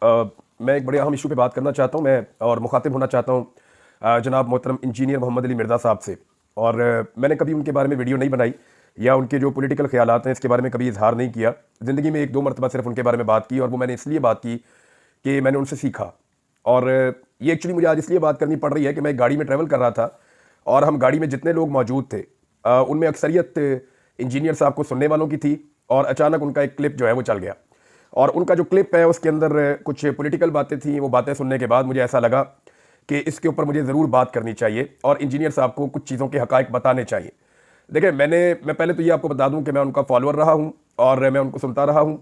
मैं एक बड़े अहम इशू पे बात करना चाहता हूँ मैं और मुखातिब होना चाहता हूँ जनाब मोहतरम इंजीनियर मोहम्मद अली मिर्ज़ा साहब से। और मैंने कभी उनके बारे में वीडियो नहीं बनाई या उनके जो पॉलिटिकल ख्यालात हैं इसके बारे में कभी इजहार नहीं किया। ज़िंदगी में एक दो मरतबा सिर्फ उनके बारे में बात की और वो मैंने इसलिए बात की कि मैंने उनसे सीखा। और ये एक्चुअली मुझे आज इसलिए बात करनी पड़ रही है कि मैं एक गाड़ी में ट्रैवल कर रहा था और हम गाड़ी में जितने लोग मौजूद थे उनमें अक्सरियत इंजीनियर साहब को सुनने वालों की थी। और अचानक उनका एक क्लिप जो है वो चल गया और उनका जो क्लिप है उसके अंदर कुछ पॉलिटिकल बातें थी। वो बातें सुनने के बाद मुझे ऐसा लगा कि इसके ऊपर मुझे ज़रूर बात करनी चाहिए और इंजीनियर साहब को कुछ चीज़ों के हक़ाइक़ बताने चाहिए। देखिए मैं पहले तो ये आपको बता दूं कि मैं उनका फॉलोअर रहा हूं और मैं उनको सुनता रहा हूं।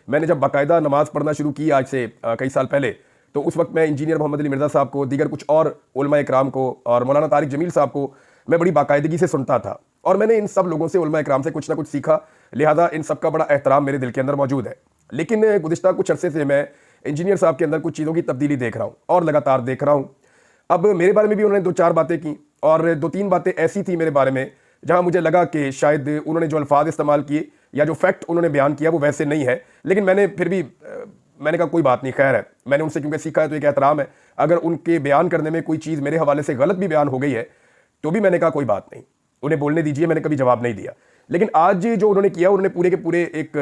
मैंने जब बाकायदा नमाज़ पढ़ना शुरू की आज से कई साल पहले, तो उस वक्त मैं इंजीनियर मोहम्मद अली मिर्ज़ा साहब को, दीगर कुछ और उलमा इकराम को और मौलाना तारिक जमील साहब को मैं बड़ी बाकायदगी से सुनता था और मैंने इन सब लोगों से, उलमा इकराम से कुछ ना कुछ सीखा। लिहाजा इन सब का बड़ा एहतराम मेरे दिल के अंदर मौजूद है। लेकिन गुज़िश्ता कुछ अरसे से मैं इंजीनियर साहब के अंदर कुछ चीज़ों की तब्दीली देख रहा हूँ और लगातार देख रहा हूँ। अब मेरे बारे में भी उन्होंने दो चार बातें की और दो तीन बातें ऐसी थी मेरे बारे में जहां मुझे लगा कि शायद उन्होंने जो अल्फाज इस्तेमाल किए या जो फैक्ट उन्होंने बयान किया वो वैसे नहीं है। लेकिन मैंने फिर भी मैंने कहा कोई बात नहीं, खैर है, मैंने उनसे क्योंकि सीखा है तो एक एहतराम है। अगर उनके बयान करने में कोई चीज़ मेरे हवाले से गलत भी बयान हो गई है तो भी मैंने कहा कोई बात नहीं, उन्हें बोलने दीजिए, मैंने कभी जवाब नहीं दिया। लेकिन आज जो उन्होंने किया, उन्होंने पूरे के पूरे एक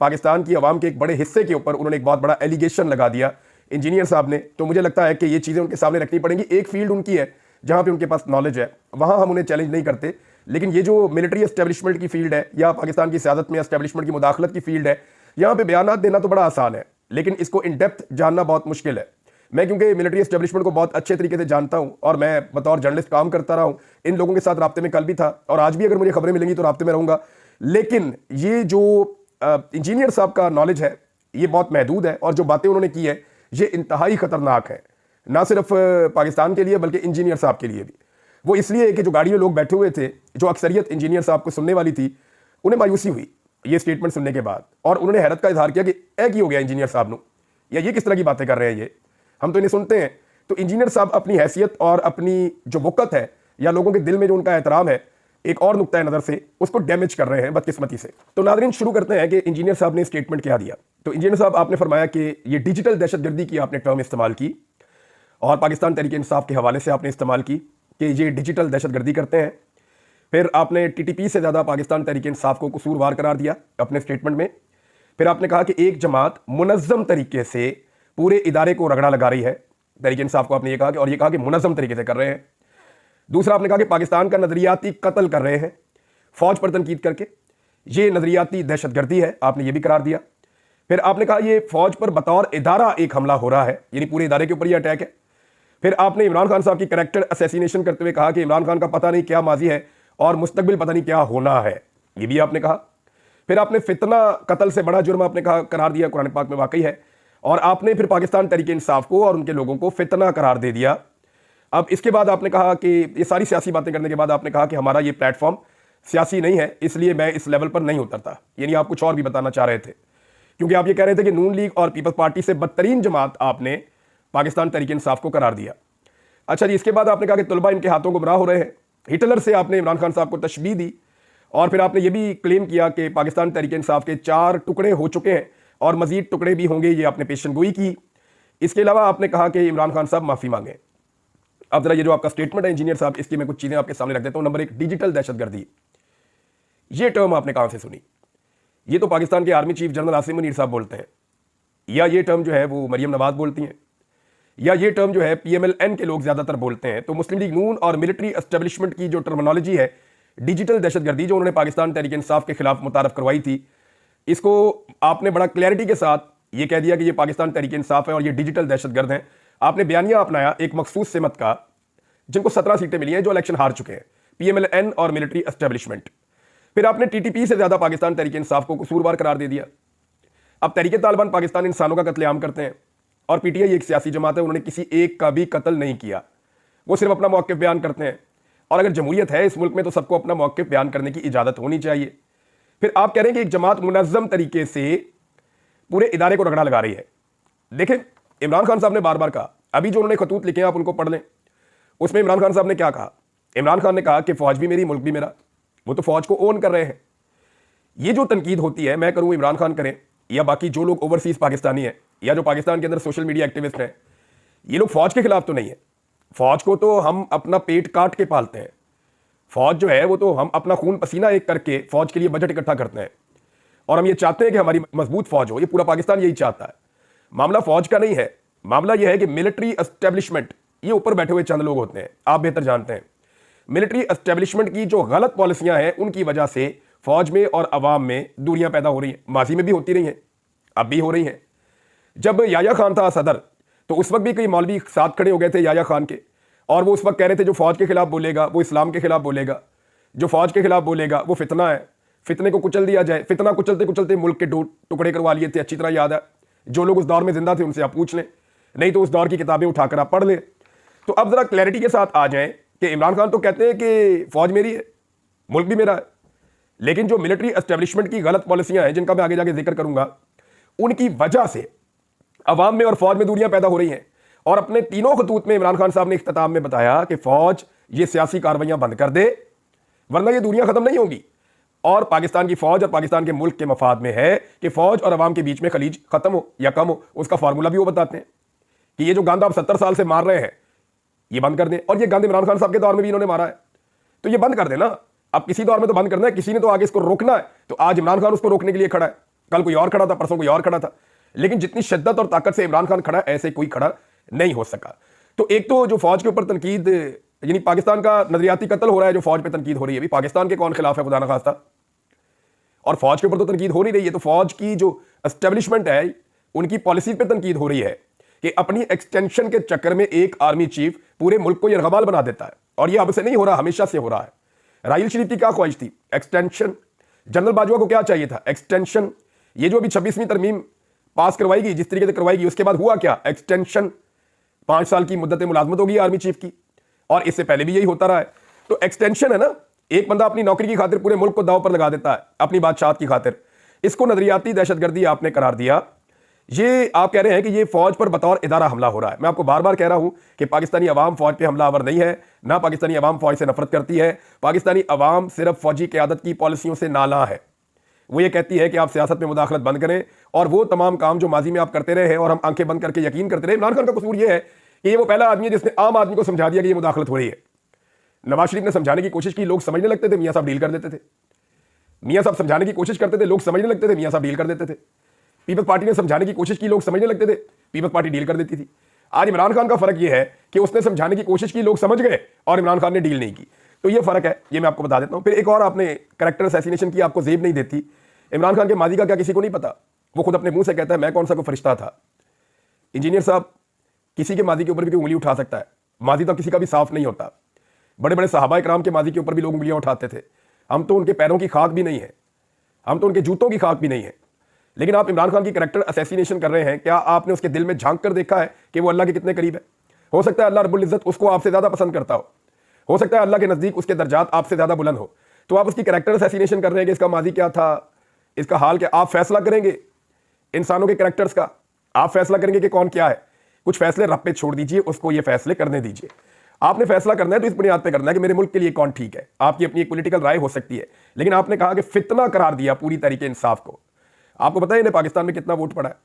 पाकिस्तान की आवाम के एक बड़े हिस्से के ऊपर उन्होंने एक बहुत बड़ा एलिगेशन लगा दिया इंजीनियर साहब ने। तो मुझे लगता है कि ये चीज़ें उनके सामने रखनी पड़ेंगी। एक फील्ड उनकी है जहाँ पे उनके पास नॉलेज है, वहाँ हम उन्हें चैलेंज नहीं करते। लेकिन ये जो मिलिट्री एस्टेब्लिशमेंट की फील्ड है या पाकिस्तान की सियासत में एस्टेब्लिशमेंट की मुदाखलत की फील्ड है, यहाँ पे बयान देना तो बड़ा आसान है लेकिन इसको इन डेप्थ जानना बहुत मुश्किल है। मैं क्योंकि मिलिट्री एस्टेब्लिशमेंट को बहुत अच्छे तरीके से जानता हूँ और मैं बतौर जर्नलिस्ट काम करता रहा हूँ, इन लोगों के साथ राब्ते में कल भी था और आज भी अगर मुझे खबरें मिलेंगी तो राब्ते में रहूँगा। लेकिन ये जो इंजीनियर साहब का नॉलेज है ये बहुत महदूद है और जो बातें उन्होंने की है ये इंतहाई खतरनाक है, ना सिर्फ पाकिस्तान के लिए बल्कि इंजीनियर साहब के लिए भी। वो इसलिए कि जो गाड़ी में लोग बैठे हुए थे, जो अक्सरियत इंजीनियर साहब को सुनने वाली थी, उन्हें मायूसी हुई ये स्टेटमेंट सुनने के बाद और उन्होंने हैरत का इजहार किया कि ऐ की हो गया इंजीनियर साहब नु, या ये किस तरह की बातें कर रहे हैं, ये हम तो इन्हें सुनते हैं। तो इंजीनियर साहब अपनी हैसियत और अपनी जो वक़्त है या लोगों के दिल में जो उनका एहतराम है एक और नुक्ता नज़र से उसको डैमेज कर रहे हैं बदकिस्मती से। तो नाज़रीन शुरू करते हैं कि इंजीनियर साहब ने स्टेटमेंट क्या दिया। तो इंजीनियर साहब, आपने फरमाया कि ये डिजिटल दहशतगर्दी की आपने टर्म इस्तेमाल की और पाकिस्तान तहरीक इंसाफ के हवाले से आपने इस्तेमाल की कि ये डिजिटल दहशतगर्दी करते हैं। फिर आपने टीटीपी से ज़्यादा पाकिस्तान तहरीक इंसाफ को कसूरवार करार दिया अपने स्टेटमेंट में। फिर आपने कहा कि एक जमात मुनज़्ज़म तरीके से पूरे इदारे को रगड़ा लगा रही है, तहरीक इंसाफ को आपने ये कहा कि, और ये कहा कि मुनज़्ज़म तरीके से कर रहे हैं। दूसरा आपने कहा कि पाकिस्तान का नज़रियाती कत्ल कर रहे हैं फौज पर तनकीद करके, ये नज़रियाती दहशतगर्दी है, आपने ये भी करार दिया। फिर आपने कहा ये फौज पर बतौर इदारा एक हमला हो रहा है, यानी पूरे इदारे के ऊपर ये अटैक है। फिर आपने इमरान खान साहब की कैरेक्टर असैसिनेशन करते हुए कहा कि इमरान खान का पता नहीं क्या माजी है और मुस्तकबिल पता नहीं क्या होना है, ये भी आपने कहा। फिर आपने फितना कत्ल से बड़ा जुर्म आपने कहा करार दिया, कुरान पाक में वाकई है, और आपने फिर पाकिस्तान तहरीक इंसाफ को और उनके लोगों को फितना करार दे दिया। अब इसके बाद आपने कहा कि ये सारी सियासी बातें करने के बाद आपने कहा कि हमारा ये प्लेटफॉर्म सियासी नहीं है, इसलिए मैं इस लेवल पर नहीं उतरता। यानी आप कुछ और भी बताना चाह रहे थे, क्योंकि आप ये कह रहे थे कि नून लीग और पीपल्स पार्टी से बदतरीन जमात आपने पाकिस्तान तहरीक इंसाफ को करार दिया। अच्छा जी, इसके बाद आपने कहा कि तलबा इनके हाथों को गुमराह हो रहे हैं। हिटलर से आपने इमरान खान साहब को तशबीह दी और फिर आपने ये भी क्लेम किया कि पाकिस्तान तहरीक इंसाफ के 4 टुकड़े हो चुके हैं और मजीद टुकड़े भी होंगे, ये आपने पेशनगोई की। इसके अलावा आपने कहा कि इमरान खान साहब माफ़ी मांगे। अब जरा ये जो आपका स्टेटमेंट है इंजीनियर साहब, इसकी मैं कुछ चीज़ें आपके सामने रख देता हूँ। नंबर 1, डिजिटल दहशतगर्दी, ये टर्म आपने कहाँ से सुनी? ये तो पाकिस्तान के army chief general Asim Munir साहब बोलते हैं, या ये टर्म जो है वो मरियम नवाज बोलती हैं, या ये टर्म जो है PMLN के लोग ज़्यादातर बोलते हैं। तो मुस्लिम लीग नून और मिलिट्री एस्टेब्लिशमेंट की जो टर्मिनोलॉजी है डिजिटल दहशतगर्दी, जो उन्होंने पाकिस्तान तहरीक इंसाफ के खिलाफ मुतारफ करवाई थी, इसको आपने बड़ा क्लैरिटी के साथ ये कह दिया कि ये पाकिस्तान तहरीक इंसाफ है और ये डिजिटल दहशतगर्द हैं। आपने बयानिया अपनाया एक मखसूस सिमत का, जिनको 17 सीटें मिली हैं, जो इलेक्शन हार चुके हैं, PMLN और मिलिट्री एस्टेब्लिशमेंट। फिर आपने TTP से ज़्यादा पाकिस्तान तहरीक इंसाफ को कसूरवार करार दे दिया। अब तहरीक तालिबान पाकिस्तान इंसानों का कत्लेआम करते हैं और PTI एक सियासी जमात है, उन्होंने किसी एक का भी कत्ल नहीं किया, वो सिर्फ अपना मौक़िफ़ बयान करते हैं। और अगर जमहूरियत है इस मुल्क में तो सबको अपना मौक़िफ़ बयान करने की इजाज़त होनी चाहिए। फिर आप कह रहे हैं कि एक जमात मुनज़्ज़म तरीके से पूरे इदारे को रगड़ा लगा रही है। देखें, इमरान खान साहब ने बार बार कहा, अभी जो उन्होंने खतूत लिखे हैं आप उनको पढ़ लें, उसमें इमरान खान साहब ने क्या कहा? इमरान खान ने कहा कि फ़ौज भी मेरी, मुल्क भी मेरा। वो तो फ़ौज को ओन कर रहे हैं। ये जो तनकीद होती है, मैं करूँ, इमरान खान करें, या बाकी जो लोग ओवरसीज पाकिस्तानी हैं या जो पाकिस्तान के अंदर सोशल मीडिया एक्टिविस्ट हैं, ये लोग फौज के खिलाफ तो नहीं है। फौज को तो हम अपना पेट काट के पालते हैं। फौज जो है वो तो हम अपना खून पसीना एक करके फौज के लिए बजट इकट्ठा करते हैं और हम ये चाहते हैं कि हमारी मजबूत फौज हो। ये पूरा पाकिस्तान यही चाहता है। मामला फौज का नहीं है, मामला यह है कि मिलिट्री एस्टेब्लिशमेंट, ये ऊपर बैठे हुए चंद लोग होते हैं, आप बेहतर जानते हैं। मिलिट्री एस्टेब्लिशमेंट की जो गलत पॉलिसियां हैं उनकी वजह से फौज में और अवाम में दूरियां पैदा हो रही हैं। माजी में भी होती रही हैं, अब भी हो रही हैं। जब याया खान था सदर तो उस वक्त भी कई मौलवी साथ खड़े हो गए थे याया खान के, और वो उस वक्त कह रहे थे जो फौज के खिलाफ बोलेगा वो इस्लाम के खिलाफ बोलेगा, जो फौज के खिलाफ बोलेगा वो फितना है, फितने को कुचल दिया जाए। फितना कुचलते कुचलते मुल्क के टुकड़े करवा लिए थे, अच्छी तरह याद है। जो लोग उस दौर में जिंदा थे उनसे आप पूछ लें, नहीं तो उस दौर की किताबें उठाकर आप पढ़ लें। तो अब जरा क्लैरिटी के साथ आ जाएं कि इमरान खान तो कहते हैं कि फौज मेरी है, मुल्क भी मेरा है, लेकिन जो मिलिट्री एस्टेब्लिशमेंट की गलत पॉलिसियां हैं जिनका मैं आगे जाके जिक्र करूंगा, उनकी वजह से अवाम में और फौज में दूरियां पैदा हो रही हैं। और अपने तीनों खतूत में इमरान खान साहब ने इख्तिताम में बताया कि फौज ये सियासी कार्रवाइयां बंद कर दे वरना ये दूरियां खत्म नहीं होंगी। और पाकिस्तान की फौज और पाकिस्तान के मुल्क के मफाद में है कि फौज और अवाम के बीच में खलीज खत्म हो या कम हो। उसका फार्मूला भी वो बताते हैं कि ये जो गंद आप 70 साल से मार रहे हैं ये बंद कर दें। और ये गंद इमरान खान साहब के दौर में भी इन्होंने मारा है, तो ये बंद कर देना। अब किसी दौर में तो बंद करना है, किसी ने तो आगे इसको रोकना है। तो आज इमरान खान उसको रोकने के लिए खड़ा है, कल कोई और खड़ा था, परसों कोई और खड़ा था, लेकिन जितनी शिद्दत और ताकत से इमरान खान खड़ा ऐसे कोई खड़ा नहीं हो सका। तो एक तो जो फौज के ऊपर तनकीद, यानी पाकिस्तान का नजरियाती कत्ल हो रहा है, जो फौज पे तनकीद हो रही है, भी पाकिस्तान के कौन खिलाफ है खुदा ना खास्ता, और फौज के ऊपर तो तनकीद हो नहीं रही है। तो फौज की जो एस्टेब्लिशमेंट है उनकी पॉलिसी पे तनकीद हो रही है कि अपनी एक्सटेंशन के चक्कर में एक आर्मी चीफ पूरे मुल्क को यरगमाल बना देता है। और ये अब से नहीं हो रहा, हमेशा से हो रहा है। राहील शरीफ की क्या ख्वाहिश थी? एक्सटेंशन। जनरल बाजवा को क्या चाहिए था? एक्सटेंशन। ये जो अभी 26वीं तरमीम पास करवाएगी, जिस तरीके से करवाएगी, उसके बाद हुआ क्या? एक्सटेंशन। 5 साल की मुद्दत मुलाजमत होगी आर्मी चीफ की, और इससे पहले भी यही होता रहा है। तो एक्सटेंशन है ना, एक बंदा अपनी नौकरी की खातिर पूरे मुल्क को दांव पर लगा देता है अपनी बादशाहत की खातिर। इसको नजरियाती दहशतगर्दी आपने करार दिया। ये आप कह रहे हैं कि ये फौज पर बतौर इदारा हमला हो रहा है। मैं आपको बार बार कह रहा हूं कि पाकिस्तानी अवाम फौज पे हमलावर नहीं है, ना पाकिस्तानी अवाम फौज से नफरत करती है। पाकिस्तानी अवाम सिर्फ फौजी क़यादत की पॉलिसियों से नाला है। वो ये कहती है कि आप सियासत में मुदाखलत बंद करें और वो तमाम काम जो माजी में आप करते रहे हैं और हम आंखें बंद करके यकीन करते रहे। इमरान खान का कसूर ये है कि ये वो पहला आदमी है जिसने आम आदमी को समझा दिया कि ये मुदाखलत हो रही है। नवाज शरीफ ने समझाने की कोशिश की, लोग समझने लगते थे, मियां साहब डील कर देते थे। मियां साहब समझाने की कोशिश करते थे, लोग समझने लगते थे, मियां साहब डील कर देते थे। पीपल्स पार्टी ने समझाने की कोशिश की, लोग समझने लगते थे, पीपल्स पार्टी डील कर देती थी। आज इमरान खान का फर्क यह है कि उसने समझाने की कोशिश की, लोग समझ गए, और इमरान खान ने डील नहीं की। तो यह फर्क है, ये मैं आपको बता देता हूं। फिर एक और आपने कैरेक्टर असैसिनेशन की, आपको जेब नहीं देती। इमरान खान के माजी का क्या किसी को नहीं पता? वो खुद अपने मुंह से कहता है मैं कौन सा कोई फरिश्ता था। इंजीनियर साहब, किसी के माजी के ऊपर भी कोई उंगली उठा सकता है, माजी तो किसी का भी साफ नहीं होता। बड़े बड़े सहाबा इकराम के माजी के ऊपर भी लोग उंगलियां उठाते थे। हम तो उनके पैरों की खाक भी नहीं है, हम तो उनके जूतों की खाक भी नहीं है। लेकिन आप इमरान खान की कैरेक्टर असैसिनेशन कर रहे हैं। क्या आपने उसके दिल में झांक कर देखा है कि वो अल्लाह के कितने करीब है? हो सकता है अल्लाह रब्बुल इज्जत उसको आपसे ज्यादा पसंद करता हो सकता है अल्लाह के नजदीक उसके दर्जात आपसे ज्यादा बुलंद हो। तो आप उसकी कैरेक्टर असैसिनेशन कर रहे हैं कि इसका माजी क्या था, इसका हाल क्या। आप फैसला करेंगे इंसानों के कैरेक्टर्स का, आप फैसला करेंगे कि कौन क्या है। कुछ फैसले रब पे छोड़ दीजिए, उसको ये फैसले करने दीजिए। आपने फैसला करना है तो इस बुनियाद पे करना है कि मेरे मुल्क के लिए कौन ठीक है। आपकी अपनी एक पॉलिटिकल राय हो सकती है, लेकिन आपने कहा कि फितना करार दिया पूरी तरीके इंसाफ को। आपको पता है इन्हें पाकिस्तान में कितना वोट पड़ा है?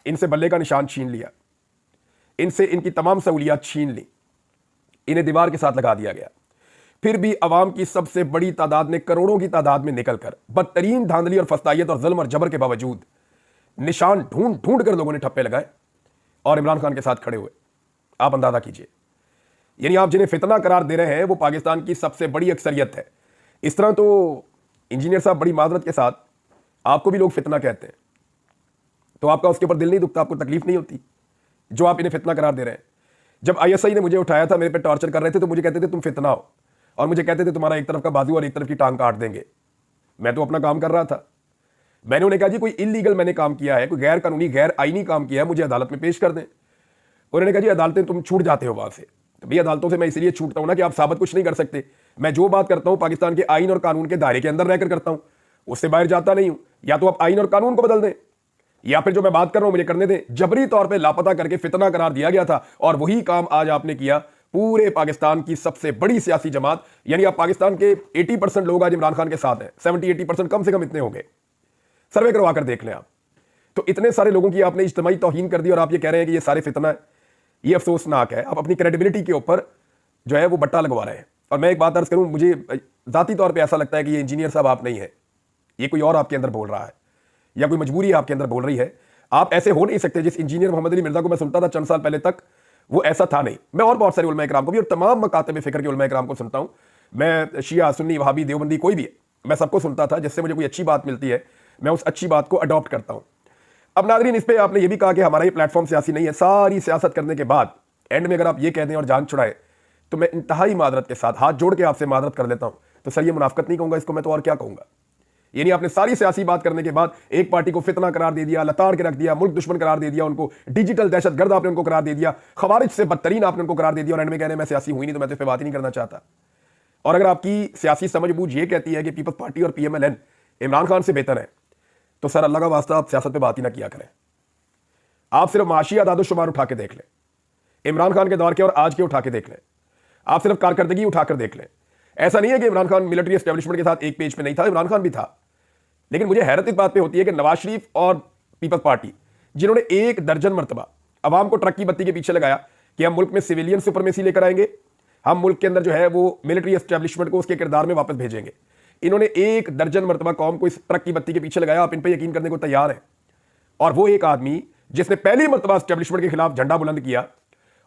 इनसे बल्ले का निशान छीन लिया, इनसे इनकी तमाम सहूलियात छीन ली, इन्हें दीवार के साथ लगा दिया गया। फिर भी अवाम की सबसे बड़ी तादाद ने, करोड़ों की तादाद में निकलकर बदतरीन धांधली और फस्तायत और जुल्म और जबर के बावजूद निशान ढूंढ ढूंढ कर लोगों ने ठप्पे लगाए और इमरान खान के साथ खड़े हुए। आप अंदाजा कीजिए, यानी आप जिन्हें फितना करार दे रहे हैं वो पाकिस्तान की सबसे बड़ी अक्सरियत है। इस तरह तो इंजीनियर साहब, बड़ी माजरत के साथ, आपको भी लोग फितना कहते हैं तो आपका उसके ऊपर दिल नहीं दुखता, आपको तकलीफ नहीं होती जो आप इन्हें फितना करार दे रहे हैं? जब ISI ने मुझे उठाया था, मेरे पे टॉर्चर कर रहे थे, तो मुझे कहते थे तुम फितना हो, और मुझे कहते थे तुम्हारा एक तरफ का बाजू और एक तरफ की टांग काट देंगे। मैं तो अपना काम कर रहा था। मैंने उन्हें कहा जी कोई इलीगल मैंने काम किया है, कोई गैर कानूनी गैर आईनी काम किया है, मुझे अदालत में पेश कर दें। उन्होंने कहा जी अदालतें तुम छूट जाते हो वहां से। तो भैया अदालतों से मैं इसलिए छूटता हूं ना कि आप साबित कुछ नहीं कर सकते। मैं जो बात करता हूं पाकिस्तान के आईन और कानून के दायरे के अंदर रहकर करता हूं, उससे बाहर जाता नहीं हूं। या तो आप आईन और कानून को बदल दें, या फिर जो मैं बात कर रहा हूं मुझे करने दें। जबरी तौर पे लापता करके फितना करार दिया गया था, और वही काम आज आपने किया पूरे पाकिस्तान की सबसे बड़ी सियासी जमात। यानी आप पाकिस्तान के 80% लोग आज इमरान खान के साथ हैं, 70-80% कम से कम इतने होंगे। सर्वे करवा कर देख लें आप। तो इतने सारे लोगों की आपने इज्तिमाई तौहीन कर दी और आप ये कह रहे हैं कि ये सारे फितना है। ये अफसोसनाक है। आप अपनी क्रेडिबिलिटी के ऊपर जो है वो बट्टा लगवा रहे हैं। और मैं एक बात अर्ज करूं, मुझे जाती तौर पे ऐसा लगता है कि ये इंजीनियर साहब आप नहीं है, ये कोई और आपके अंदर बोल रहा है या कोई मजबूरी आपके अंदर बोल रही है। आप ऐसे हो नहीं सकते। जिस इंजीनियर मोहम्मद अली मिर्जा को मैं सुनता था चंद साल पहले तक, वो ऐसा था नहीं। मैं और बहुत सारे उलमा इकराम को भी और तमाम मकातब फिक्र के उलमा इकराम को सुनता हूं। मैं शिया, सुन्नी, वहाबी, देवबंदी, कोई भी है, मैं सबको सुनता था। जिससे मुझे कोई अच्छी बात मिलती है मैं उस अच्छी बात को अडॉप्ट करता हूं। अब नाज़रीन, इस पर आपने ये भी कहा कि हमारा ये प्लेटफॉर्म सियासी नहीं है। सारी सियासत करने के बाद एंड में अगर आप ये कह दें और जान छुड़ाए तो मैं इंतहाई मादरत के साथ हाथ जोड़ के आपसे मादरत कर लेता हूं। तो सर, ये मुनाफकत नहीं कहूंगा इसको मैं, तो और क्या कहूंगा। यानी आपने सारी सियासी बात करने के बाद एक पार्टी को फितना करार दे दिया, लताड़ के रख दिया, मुल्क दुश्मन करार दे दिया, उनको डिजिटल दहशतगर्द आपने उनको करार दे दिया, खवारिज से बदतरीन आपने उनको करार दे दिया और एंड में कह रहे हैं मैं सियासी हुई नहीं तो मैं तो इस पर बात ही नहीं करना चाहता। और अगर आपकी सियासी समझबूझ ये कहती है कि पीपल्स पार्टी और PMLN इमरान खान से बेहतर है, तो सर अल्लाह का वास्ता आप सियासत पे बात ही ना किया करें। आप सिर्फ माशी आदादोशुमार उठा के देख लें, इमरान खान के दौर के और आज के उठा के देख लें। आप सिर्फ कारकर्दगी उठाकर देख लें। ऐसा नहीं है कि इमरान खान मिलिट्री एस्टेब्लिशमेंट के साथ एक पेज पे नहीं था, इमरान खान भी था। लेकिन मुझे हैरत इस बात पे होती है कि नवाज शरीफ और पीपल्स पार्टी, जिन्होंने 1 दर्जन मरतबा अवाम को ट्रक की बत्ती के पीछे लगाया कि हम मुल्क में सिविलियन सुपरमेसी लेकर आएंगे, हम मुल्क के अंदर जो है वो मिलिट्री एस्टेब्लिशमेंट को उसके किरदार में वापस भेजेंगे, इन्होंने 1 दर्जन मरतबा कौम को इस ट्रक की बत्ती के पीछे लगाया। आप इन पर यकीन करने को तैयार हैं। और वो एक आदमी जिसने पहली मरतबा एस्टेब्लिशमेंट के खिलाफ झंडा बुलंद किया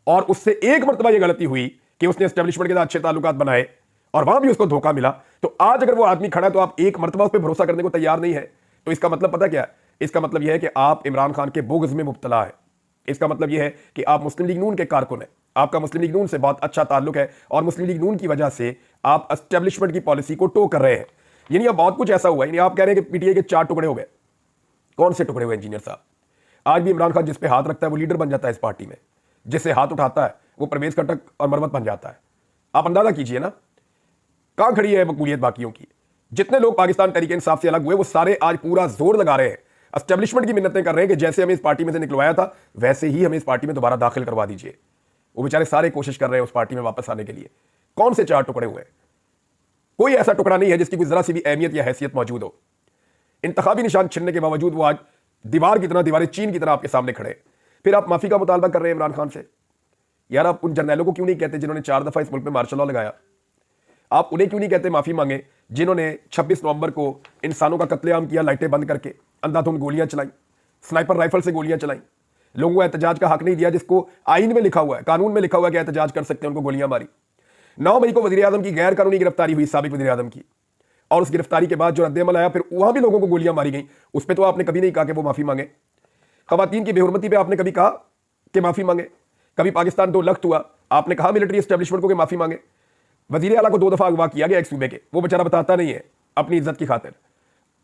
और उससे एक मरतबा यह गलती हुई कि उसने एस्टेब्लिशमेंट के साथ अच्छे ताल्लुकात बनाए और वहां भी उसको धोखा मिला, तो आज अगर वो आदमी खड़ा है तो आप एक मरतबा उस पर भरोसा करने को तैयार नहीं है, तो इसका मतलब पता क्या है? इसका मतलब यह है कि आप इमरान खान के बोगज में मुब्तला है। इसका मतलब यह है कि आप मुस्लिम लीग नून के कारकुन हैं, आपका मुस्लिम लीग नून से बहुत अच्छा ताल्लुक है और मुस्लिम लीग नून की वजह से आप एस्टेब्लिशमेंट की पॉलिसी को टो कर रहे हैं। यानी अब बहुत कुछ ऐसा हुआ है। यानी आप कह रहे हैं कि PTI के 4 टुकड़े हो गए। कौन से टुकड़े हुए इंजीनियर साहब? आज भी इमरान खान जिस पे हाथ रखता है वो लीडर बन जाता है इस पार्टी में, जिससे हाथ उठाता है वो परवेज खटक और मरवत बन जाता है। आप अंदाजा कीजिए ना कहां खड़ी है मकबूलियत बाकियों की। जितने लोग पाकिस्तान तहरीक इंसाफ से अलग हुए वो सारे आज पूरा जोर लगा रहे हैं, एस्टेब्लिशमेंट की मिन्नतें कर रहे हैं कि जैसे हमें इस पार्टी में से निकलवाया था वैसे ही हमें इस पार्टी में दोबारा दाखिल करवा दीजिए। वो बेचारे सारे कोशिश कर रहे हैं उस पार्टी में वापस आने के लिए। कौन से 4 टुकड़े हुए? कोई ऐसा टुकड़ा नहीं है जिसकी कोई जरा सी भी अहमियत या हैसियत मौजूद हो। इंतखाबी निशान छिनने के बावजूद वो आज दीवार की तरह, दीवारें चीन की तरह आपके सामने खड़े। फिर आप माफी का मुतालबा कर रहे हैं इमरान खान से। यार आप उन जर्नैलों को क्यों नहीं कहते जिन्होंने 4 दफा इस मुल्क में मार्शल लॉ लगाया? आप उन्हें क्यों नहीं कहते माफी मांगे जिन्होंने 26 नवंबर को इंसानों का कत्लेआम किया, लाइटें बंद करके, अंधाधुंध गोलियां चलाई, स्नाइपर राइफल से गोलियां चलाई, लोगों को एहतजाज का हक नहीं दिया, जिसको आईन में लिखा हुआ है, कानून में लिखा हुआ है कि एहतजाज कर सकते हैं, उनको गोलियां मारी। 9 मई को वजीर आजम की गैर कानूनी गिरफ्तारी हुई, साबिक वजीर आजम की, और उस गिरफ्तारी के बाद जो रद्द-ए-अमल आया फिर वहां भी लोगों को गोलियां मारी गई। उस पर तो आपने कभी नहीं कहा कि वो माफी मांगे। खवातीन की बेहुरमती पे आपने कभी कहा कि माफी मांगे? कभी पाकिस्तान 2 लख्त हुआ आपने कहा मिलिट्री एस्टेब्लिशमेंट को कि माफी मांगे? वजीर आला को 2 दफा अगवा किया गया एक सूबे के, वो बेचारा बताता नहीं है अपनी इज्जत की खातिर,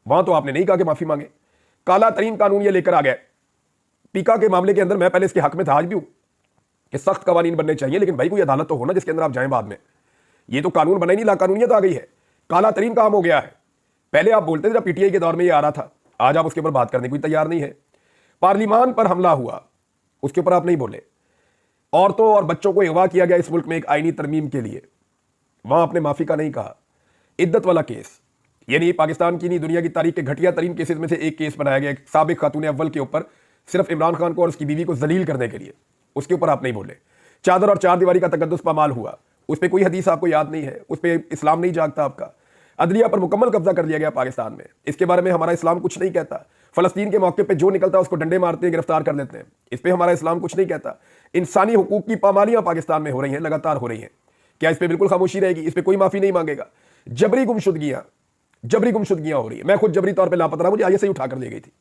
वहां तो आपने नहीं कहा कि माफी मांगे। काला तरीन कानून ये लेकर आ गया पीका के मामले के अंदर। मैं पहले इसके हक में था, आज भी हूं कि सख्त कवानीन बनने चाहिए, लेकिन भाई कोई अदालत तो हो ना जिसके अंदर आप जाएं बाद में। ये तो कानून बना ही नहीं, लाकानूनियत आ गई है, काला तरीन काम हो गया है। पहले आप बोलते थे जब PTI के दौर में ये आ रहा था, आज आप उसके ऊपर बात करने को तैयार नहीं है। पार्लिमान पर हमला हुआ, उसके ऊपर आप नहीं बोले। औरतों और बच्चों को अगवा किया गया इस मुल्क में एक आईनी तरमीम के लिए, वहां आपने माफी का नहीं कहा। इद्दत वाला केस, यानी पाकिस्तान की नहीं दुनिया की तारीख के घटिया तरीन केसेस में से एक केस बनाया गया साबिक खातून अव्वल के ऊपर, सिर्फ इमरान खान को और उसकी बीवी को जलील करने के लिए, उसके ऊपर आप नहीं बोले। चादर और 4 दीवारी का तकद्दुस पामाल हुआ, उस पर कोई हदीस आपको याद नहीं है, उस पर इस्लाम नहीं जागता आपका। अदलिया पर मुकम्मल कब्जा कर लिया गया पाकिस्तान में, इसके बारे में हमारा इस्लाम कुछ नहीं कहता। फलस्तीन के मौके पे जो निकलता है उसको डंडे मारते हैं, गिरफ्तार कर लेते हैं, इस पर हमारा इस्लाम कुछ नहीं कहता। इंसानी हुकूक की पामालियां पाकिस्तान में हो रही हैं, लगातार हो रही हैं। क्या इस पर बिल्कुल खामोशी रहेगी? इस पर कोई माफी नहीं मांगेगा। जबरी गुमशुदगियां हो रही है। मैं खुद जबरी तौर पर लापता रहा, मुझे ISI उठा कर ले गई थी,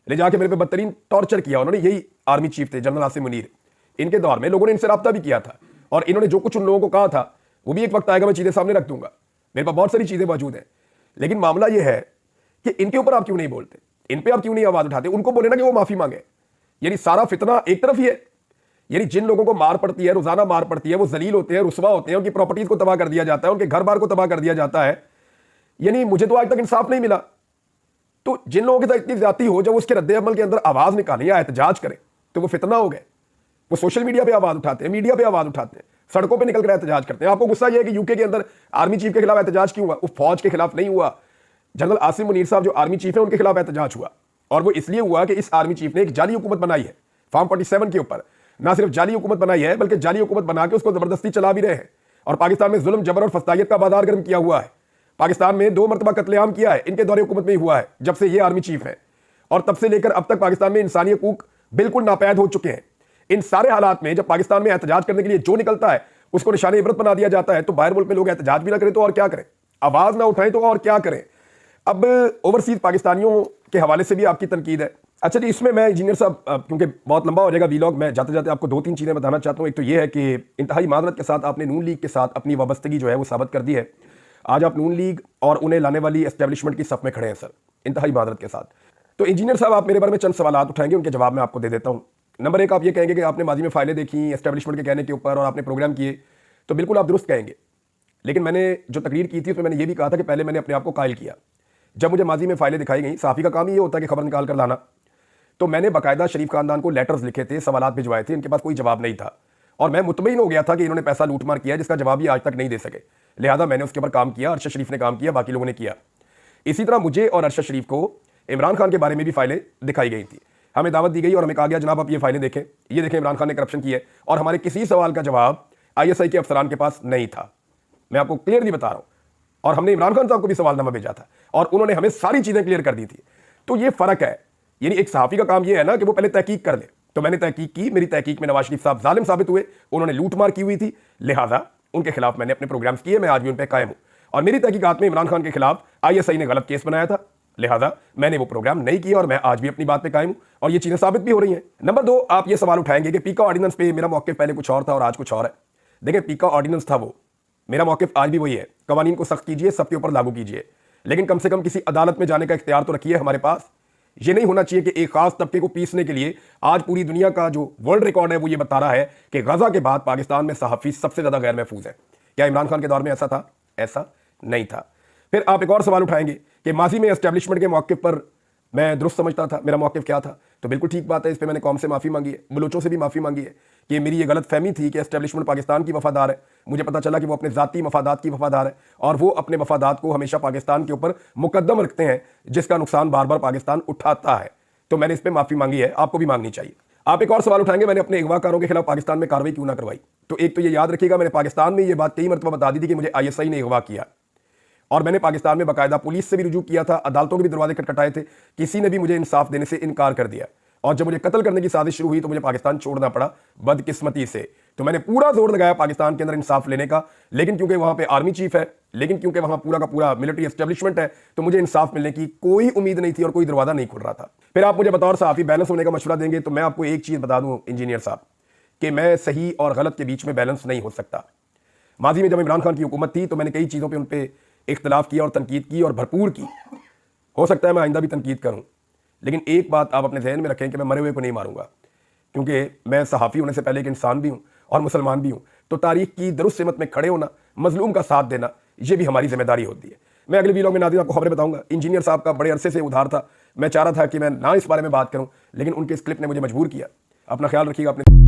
ले जाके मेरे पे बदतरीन टॉर्चर किया उन्होंने। यही आर्मी चीफ थे जनरल आसिम मुनीर, इनके दौर में लोगों ने इनसे रब्ता भी किया था और इन्होंने जो कुछ उन लोगों को कहा था वो भी एक वक्त आएगा मैं चीजें सामने रख दूंगा, मेरे पास बहुत सारी चीजें मौजूद हैं। लेकिन मामला यह है कि इनके ऊपर आप क्यों नहीं बोलते, इन पे आप क्यों नहीं आवाज उठाते? उनको बोले ना कि वो माफी मांगे। यानी सारा फितना एक तरफ ही है, यानी जिन लोगों को मार पड़ती है, रोजाना मार पड़ती है, वो जलील होते हैं, रुसवा होते हैं, उनकी प्रॉपर्टीज को तबाह कर दिया जाता है, उनके घर बार को तबाह कर दिया जाता है। यानी मुझे तो आज तक इंसाफ नहीं मिला। तो जिन लोगों के साथ इतनी ज्यादती हो, जब उसके रद्द-ए-अमल के अंदर आवाज निकालें या एहतजाज करें तो वो फितना हो गए। वो सोशल मीडिया पे आवाज उठाते हैं, मीडिया पे आवाज उठाते हैं, सड़कों पे निकल कर एहतजाज करते हैं। आपको गुस्सा यह है कि यूके के अंदर आर्मी चीफ के खिलाफ एहतजाज क्यों हुआ? वो फौज के खिलाफ नहीं हुआ, जनरल आसिम मुनीर साहब जो आर्मी चीफ है उनके खिलाफ एहतजाज हुआ। और वो इसलिए हुआ कि इस आर्मी चीफ ने एक जाली हुकूमत बनाई है फार्म 47 के ऊपर। ना सिर्फ जाली हुकूमत बनाई है बल्कि जाली हुकूमत बना के उसको जबरदस्ती चला भी रहे हैं। और पाकिस्तान में जुल्म, जबर और फस्तायत का बाजार गर्म किया हुआ है। पाकिस्तान में 2 मरतबा कत्लेआम किया है, इनके दौरे हुकूमत में ही हुआ है जब से ये आर्मी चीफ है। और तब से लेकर अब तक पाकिस्तान में इंसानी हकूक बिल्कुल नापैद हो चुके हैं। इन सारे हालात में जब पाकिस्तान में एहतजाज करने के लिए जो निकलता है उसको निशाने इबरत बना दिया जाता है, तो बाहर मुल्क में लोग एहतजाज भी ना करें तो और क्या करें, आवाज ना उठाएं तो और क्या करें। अब ओवरसीज पाकिस्तानियों के हवाले से भी आपकी तनकीद है। अच्छा जी, इसमें मैं इंजीनियर साहब, क्योंकि बहुत लंबा हो जाएगा वीलॉग, मैं जाते जाते आपको 2-3 चीज़ें बताना चाहता हूँ। एक तो ये है कि इंतहाई माजरत के साथ आपने नून लीग के साथ अपनी वाबस्तगी जो है वो साबित कर दी है। आज आप नून लीग और उन्हें लाने वाली एस्टेब्लिशमेंट की सफ में खड़े हैं सर, इंतहाई माजरत के साथ। तो इंजीनियर साहब, आप मेरे बारे में चंद सवाल उठाएंगे, उनके जवाब मैं आपको दे देता हूँ। नंबर 1, आप ये कहेंगे कि आपने माजी में फाइलें देखी एस्टेब्लिशमेंट के कहने के ऊपर और आपने प्रोग्राम किए, तो बिल्कुल आप दुरुस्त कहेंगे। लेकिन मैंने जो तकरीर की थी उसमें मैंने ये भी कहा था कि पहले मैंने अपने आप को कायल किया। जब मुझे माजी में फाइलें दिखाई गई, सहाफ़ी का काम ही ये होता है कि खबर निकाल कर लाना, तो मैंने बाकायदा शरीफ खानदान को लेटर्स लिखे थे, सवालात भिजवाए थे, इनके पास कोई जवाब नहीं था। और मैं मुतमईन हो गया था कि इन्होंने पैसा लूटमार किया जिसका जवाब ये आज तक नहीं दे सके। लिहाजा मैंने उसके ऊपर काम किया, अरशद शरीफ ने काम किया, बाकी लोगों ने किया। इसी तरह मुझे और अरशद शरीफ को इमरान खान के बारे में भी फाइलें दिखाई गई थी। हमें दावत दी गई और हमें कहा गया जनाब आप ये फाइलें देखें, ये देखें इमरान खान ने करप्शन की है। और हमारे किसी सवाल का जवाब ISI के अफसरान के पास नहीं था। मैं आपको क्लियरली बता रहा हूं। और हमने इमरान खान साहब को भी सवालनामा भेजा था और उन्होंने हमें सारी चीजें क्लियर कर दी थी। तो ये फर्क है। यानी एक सहाफी का काम ये है ना कि वो पहले तहकीक कर ले। तो मैंने तहकीक की, मेरी तहकीक में नवाज शरीफ साहब जालिम साबित हुए, उन्होंने लूटमार की हुई थी, लिहाजा उनके खिलाफ मैंने अपने प्रोग्राम्स किए, मैं आज भी उन पर कायम हूं। और मेरी तहकीकात में इमरान खान के खिलाफ ISI ने गलत केस बनाया था, लिहाजा मैंने वो प्रोग्राम नहीं किया और मैं आज भी अपनी बात पे कायम हूं और ये चीजें साबित भी हो रही हैं। नंबर 2, आप ये सवाल उठाएंगे कि पीका ऑर्डिनेंस पे मेरा मौक़िफ़ पहले कुछ और था और आज कुछ और है। देखिए, पीका ऑर्डिनेंस था वो, मेरा मौक़िफ़ आज भी वही है। कवानीन को सख्त कीजिए, सबके ऊपर लागू कीजिए, लेकिन कम से कम किसी अदालत में जाने का इख्तियार तो रखिए हमारे पास। ये नहीं होना चाहिए कि एक खास तबके को पीसने के लिए आज पूरी दुनिया का जो वर्ल्ड रिकॉर्ड है वो ये बता रहा है कि गजा के बाद पाकिस्तान में सहाफ़ी सबसे ज्यादा गैर महफूज है। क्या इमरान खान के दौर में ऐसा था? ऐसा नहीं था। फिर आप एक और सवाल उठाएंगे कि माजी में एस्टेब्लिशमेंट के मौक़िफ़ पर मैं दुरुस्त समझता था, मेरा मौक़िफ़ क्या था? तो बिल्कुल ठीक बात है, इस पर मैंने कौम से माफ़ी मांगी है, बलोचों से भी माफ़ी मांगी है कि मेरी ये गलत फहमी थी कि एस्टेब्लिशमेंट पाकिस्तान की वफादार है। मुझे पता चला कि वो अपने ज़ाती मफादात की वफादार है और वो अपने मफादात को हमेशा पाकिस्तान के ऊपर मुकद्दम रखते हैं, जिसका नुकसान बार बार पाकिस्तान उठाता है। तो मैंने इस पर माफ़ी मांगी है, आपको भी मांगनी चाहिए। आप एक और सवाल उठाएंगे, मैंने अपने अगवाकारों के खिलाफ पाकिस्तान में कार्रवाई क्यों ना करवाई? तो एक तो ये याद रखिएगा, मैंने पाकिस्तान में ये बात कई मरतबा बता दी थी कि मुझे ISI ने अगवा किया और मैंने पाकिस्तान में बाकायदा पुलिस से भी रुजू किया था, अदालतों के भी दरवाजे खटखटाए थे, किसी ने भी मुझे इंसाफ देने से इनकार कर दिया। और जब मुझे कत्ल करने की साजिश शुरू हुई तो मुझे पाकिस्तान छोड़ना पड़ा बदकिस्मती से। तो मैंने पूरा जोर लगाया पाकिस्तान के अंदर इंसाफ लेने का, लेकिन क्योंकि वहां पे आर्मी चीफ है, लेकिन क्योंकि वहां पूरा का पूरा मिलिट्री एस्टेब्लिशमेंट है, तो मुझे इंसाफ मिलने की कोई उम्मीद नहीं थी और कोई दरवाजा नहीं खुल रहा था। फिर आप मुझे बतौर सहाफी बैलेंस होने का मशवरा देंगे, तो मैं आपको एक चीज बता दूं इंजीनियर साहब, कि मैं सही और गलत के बीच में बैलेंस नहीं हो सकता। माजी में जब इमरान खान की हुकूमत थी तो मैंने कई चीज़ों पर उन पर इख्तलाफ किया और तनकीद की और भरपूर की। हो सकता है मैं आइंदा भी तनकीद करूं, लेकिन एक बात आप अपने जहन में रखें कि मैं मरे हुए को नहीं मारूंगा, क्योंकि मैं सहाफ़ी होने से पहले एक इंसान भी हूं और मुसलमान भी हूं। तो तारीख की दुरुस्त सिमत में खड़े होना, मजलूम का साथ देना, यह भी हमारी जिम्मेदारी होती है। मैं अगले वीडियो में नाज़रीन आपको खबरें बताऊंगा। इंजीनियर साहब का बड़े अरसे से उधार था, मैं चाह रहा था कि मैं ना इस बारे में बात करूं, लेकिन उनके इस क्लिप ने मुझे मजबूर किया। अपना ख्याल रखिएगा अपने